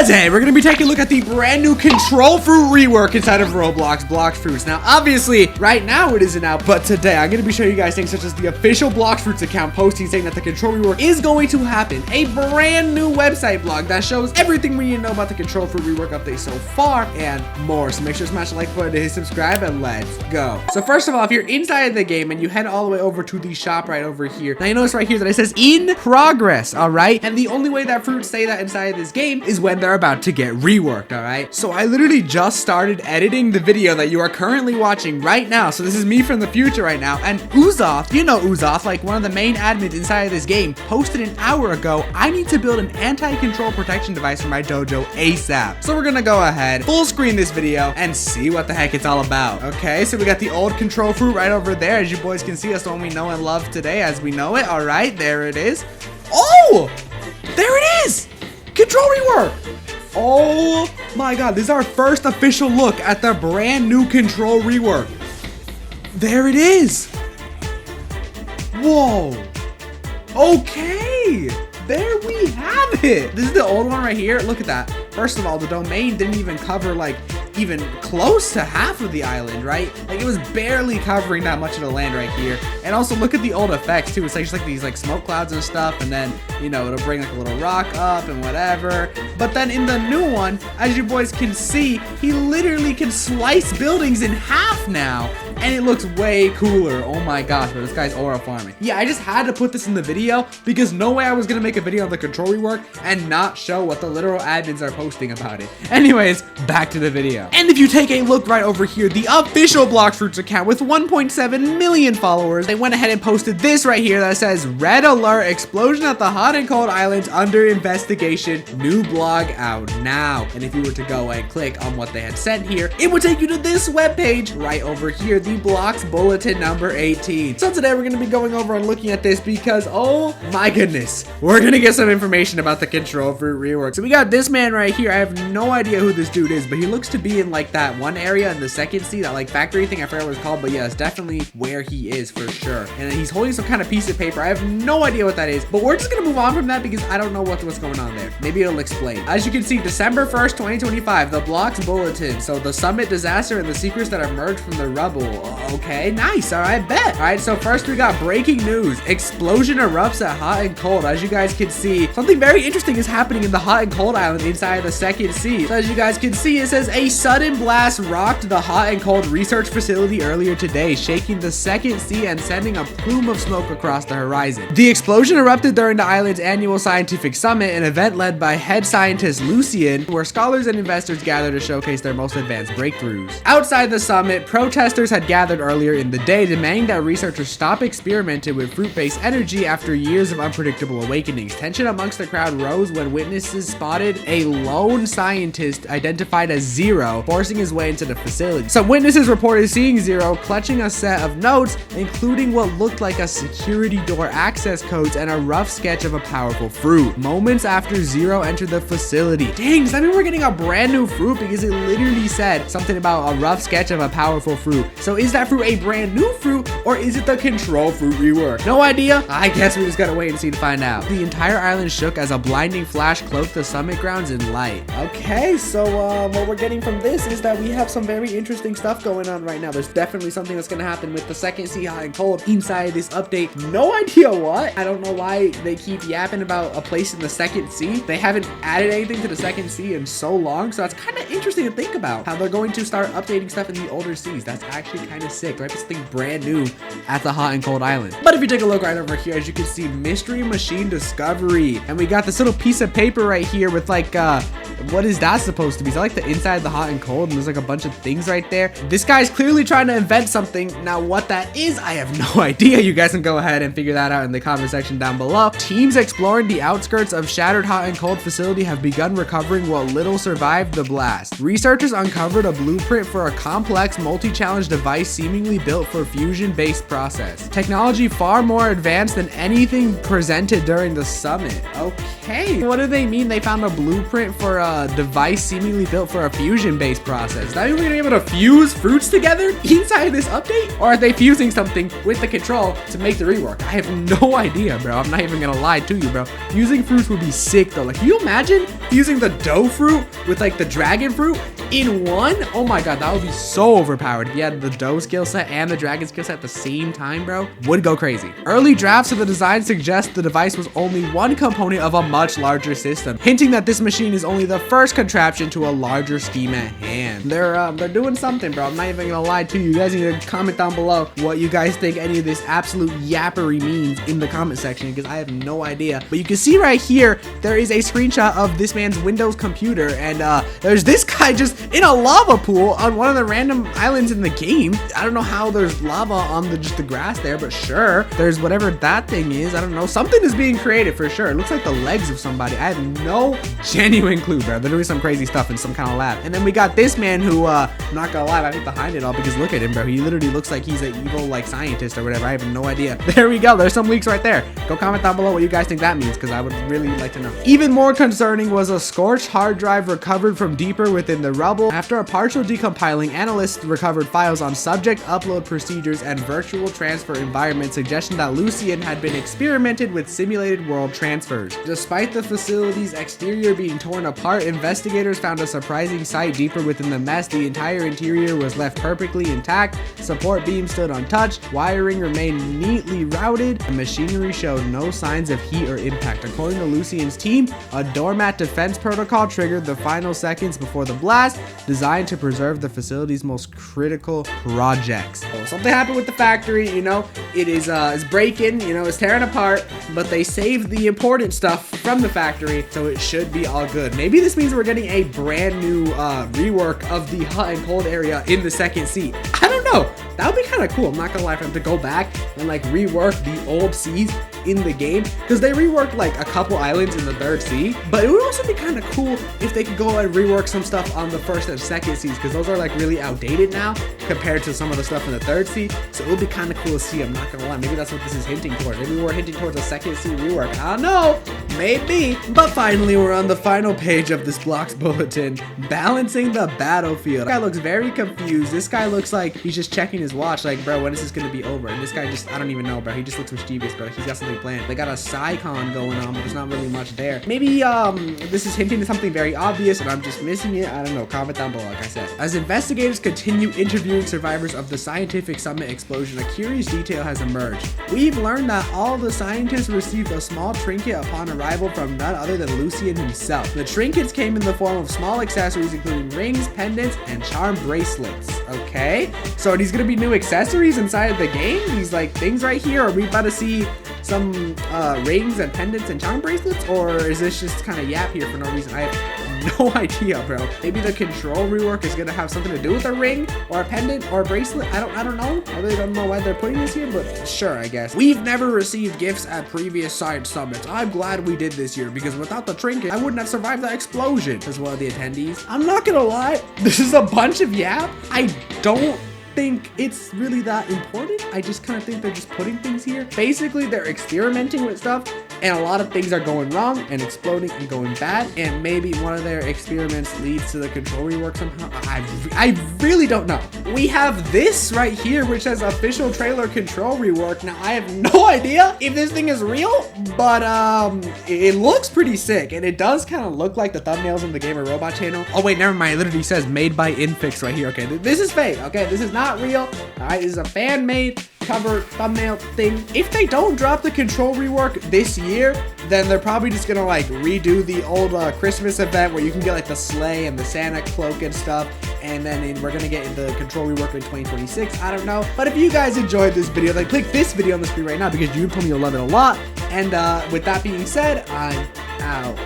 Today, we're going to be taking a look at the brand new control fruit rework inside of Roblox Blox Fruits. Now, obviously, right now it isn't out, but today I'm going to be showing you guys things such as the official Blox Fruits account posting saying that the control rework is going to happen. A brand new website blog that shows everything we need to know about the control fruit rework update so far and more. So make sure to smash the like button to hit subscribe and let's go. So first of all, if you're inside the game and you head all the way over to the shop right over here, now you notice right here that it says in progress, all right? And the only way that fruits say that inside of this game is when they're about to get reworked, all right? So I literally just started editing the video that you are currently watching right now. So this is me from the future right now. And Uzoth, you know Uzoth, like one of the main admins inside of this game, posted an hour ago, I need to build an anti-control protection device for my dojo ASAP. So we're gonna go ahead, full screen this video and see what the heck it's all about. Okay, so we got the old control fruit right over there. As you boys can see, that's the one we know and love today as we know it. All right, there it is. Oh, there it is. Control rework. Oh my god, this is our first official look at the brand new control rework. There it is. Whoa. Okay, there we have it. This is the old one right here. Look at that. First of all, the domain didn't even cover like even close to half of the island, right? Like it was barely covering that much of the land right here. And also look at the old effects too. It's like just like these like smoke clouds and stuff, and then you know it'll bring like a little rock up and whatever. But then in the new one, as you boys can see, he literally can slice buildings in half now. And it looks way cooler. Oh my gosh, but this guy's aura farming. Yeah, I just had to put this in the video because no way I was gonna make a video on the control rework and not show what the literal admins are posting about it. Anyways, back to the video. And if you take a look right over here, the official Blox Fruits account with 1.7 million followers, they went ahead and posted this right here that says, Red Alert, explosion at the hot and cold islands under investigation, new blog out now. And if you were to go and click on what they had sent here, it would take you to this webpage right over here, the Blox bulletin number 18. So today we're going to be going over and looking at this because, oh my goodness, we're going to get some information about the control fruit rework. So we got this man right here. I have no idea who this dude is, but he looks to be in like that one area in the second sea, that like factory thing. I forgot what it's called, but yeah, it's definitely where he is for sure. And he's holding some kind of piece of paper. I have no idea what that is, but we're just going to move on from that because I don't know what's going on there. Maybe it'll explain. As you can see, December 1st, 2025, the Blox bulletin. So the summit disaster and the secrets that emerged from the rubble. Okay, nice. All right, bet. All right, so first we got breaking news. Explosion erupts at hot and cold. As you guys can see, something very interesting is happening in the hot and cold island inside the second sea. So as you guys can see, it says a sudden blast rocked the hot and cold research facility earlier today, shaking the second sea and sending a plume of smoke across the horizon. The explosion erupted during the island's annual scientific summit, an event led by head scientist Lucien, where scholars and investors gathered to showcase their most advanced breakthroughs. Outside the summit, protesters had gathered earlier in the day, demanding that researchers stop experimenting with fruit-based energy after years of unpredictable awakenings. Tension amongst the crowd rose when witnesses spotted a lone scientist identified as Zero forcing his way into the facility. Some witnesses reported seeing Zero clutching a set of notes, including what looked like a security door access codes and a rough sketch of a powerful fruit. Moments after Zero entered the facility. Dang, does that mean we're getting a brand new fruit? Because it literally said something about a rough sketch of a powerful fruit. So is that fruit a brand new fruit, or is it the control fruit rework? No idea. I guess we just gotta wait and see to find out. The entire island shook as a blinding flash cloaked the summit grounds in light. Okay, so what we're getting from this is that we have some very interesting stuff going on right now. There's definitely something that's gonna happen with the second sea hot and cold inside this update. No idea what. I don't know why they keep yapping about a place in the second sea. They haven't added anything to the second sea in so long, so that's kind of interesting to think about how they're going to start updating stuff in the older seas. That's actually kind of sick, right? This thing brand new at the hot and cold island. But if you take a look right over here, as you can see, mystery machine discovery, and we got this little piece of paper right here with like what is that supposed to be? Is that like the inside of the hot and cold, and there's like a bunch of things right there? This guy's clearly trying to invent something. Now what that is, I have no idea. You guys can go ahead and figure that out in the comment section down below. Teams exploring the outskirts of shattered hot and cold facility have begun recovering what little survived the blast. Researchers uncovered a blueprint for a complex multi-challenge device seemingly built for fusion-based process. Technology far more advanced than anything presented during the summit. Okay, what do they mean they found a blueprint for device seemingly built for a fusion-based process. Now we're gonna be able to fuse fruits together inside this update? Or are they fusing something with the control to make the rework? I have no idea, bro. I'm not even gonna lie to you, bro. Fusing fruits would be sick though. Like, can you imagine fusing the dough fruit with like the dragon fruit in one? Oh my god, that would be so overpowered. If you had the dough skill set and the dragon skill set at the same time, bro, would go crazy. Early drafts of the design suggest the device was only one component of a much larger system, hinting that this machine is only the first contraption to a larger scheme at hand. They're doing something, bro. I'm not even gonna lie to you. You guys need to comment down below what you guys think any of this absolute yappery means in the comment section, because I have no idea. But you can see right here, there is a screenshot of this man's Windows computer, and there's this guy just in a lava pool on one of the random islands in the game. I don't know how there's lava on just the grass there, but sure, there's whatever that thing is. I don't know. Something is being created for sure. It looks like the legs of somebody. I have no genuine clue, bro. They're doing some crazy stuff in some kind of lab. And then we got this man who, I'm not gonna lie, I think behind it all, because look at him, bro. He literally looks like he's an evil, like, scientist or whatever. I have no idea. There we go. There's some leaks right there. Go comment down below what you guys think that means, because I would really like to know. Even more concerning was a scorched hard drive recovered from deeper within the rubble. After a partial decompiling, analysts recovered files on subject upload procedures and virtual transfer environments, suggesting that Lucien had been experimented with simulated world transfers. Despite the facility's exterior being torn apart, investigators found a surprising sight deeper within the mess. The entire interior was left perfectly intact. Support beams stood untouched. Wiring remained neatly routed. The machinery showed no signs of heat or impact. According to Lucien's team, a doormat defense protocol triggered the final seconds before the blast, designed to preserve the facility's most critical projects. So something happened with the factory, you know, it is it's breaking, you know, it's tearing apart, but they saved the important stuff from the factory, so it should be all good. Maybe this means we're getting a brand new rework of the hot and cold area in the second seat. I don't know. That would be kind of cool. I'm not gonna lie, for them to go back and like rework the old seas in the game, because they reworked like a couple islands in the third sea, but it would also be kind of cool if they could go and rework some stuff on the first and second seas, because those are like really outdated now compared to some of the stuff in the third sea. So it would be kind of cool to see. I'm not gonna lie, maybe that's what this is hinting towards. Maybe we're hinting towards a second sea rework. I don't know, maybe. But finally, we're on the final page of this Blox bulletin, balancing the battlefield. This guy looks very confused. This guy looks like he's just checking his watch, like, bro, when is this gonna be over? And this guy just, I don't even know, bro. He just looks mischievous, bro. He's got something planned. They got a Psycon going on, but there's not really much there. Maybe this is hinting to something very obvious and I'm just missing it. I don't know. Comment down below, like I said. As investigators continue interviewing survivors of the scientific summit explosion, a curious detail has emerged. We've learned that all the scientists received a small trinket upon arrival from none other than Lucien himself. The trinkets came in the form of small accessories, including rings, pendants, and charm bracelets. Okay, so are these gonna be new accessories inside of the game? These like things right here? Are we about to see some rings and pendants and charm bracelets, or is this just kind of yap here for no reason? I have no idea, bro. Maybe the control rework is gonna have something to do with a ring or a pendant or a bracelet. I don't know. I really don't know why they're putting this here, but sure, I guess. We've never received gifts at previous science summits. I'm glad we did this year, because without the trinket, I wouldn't have survived that explosion, says one of the attendees. I'm not gonna lie, this is a bunch of yap. I don't think it's really that important. I just kind of think they're just putting things here. Basically, they're experimenting with stuff, and a lot of things are going wrong and exploding and going bad, and maybe one of their experiments leads to the control rework somehow. I really don't know. We have this right here, which says official trailer control rework. Now, I have no idea if this thing is real, but it looks pretty sick, and it does kind of look like the thumbnails in the Gamer Robot channel. Oh wait, never mind. It literally says made by Infix right here. Okay, this is fake. Okay, this is not real. All right, this is a fan-made cover thumbnail thing. If they don't drop the control rework this year, then they're probably just gonna like redo the old Christmas event where you can get like the sleigh and the Santa cloak and stuff, and then we're gonna get the control rework in 2026. I don't know, but if you guys enjoyed this video, then click this video on the screen right now, because you told me you'll love it a lot. And with that being said, I'm out.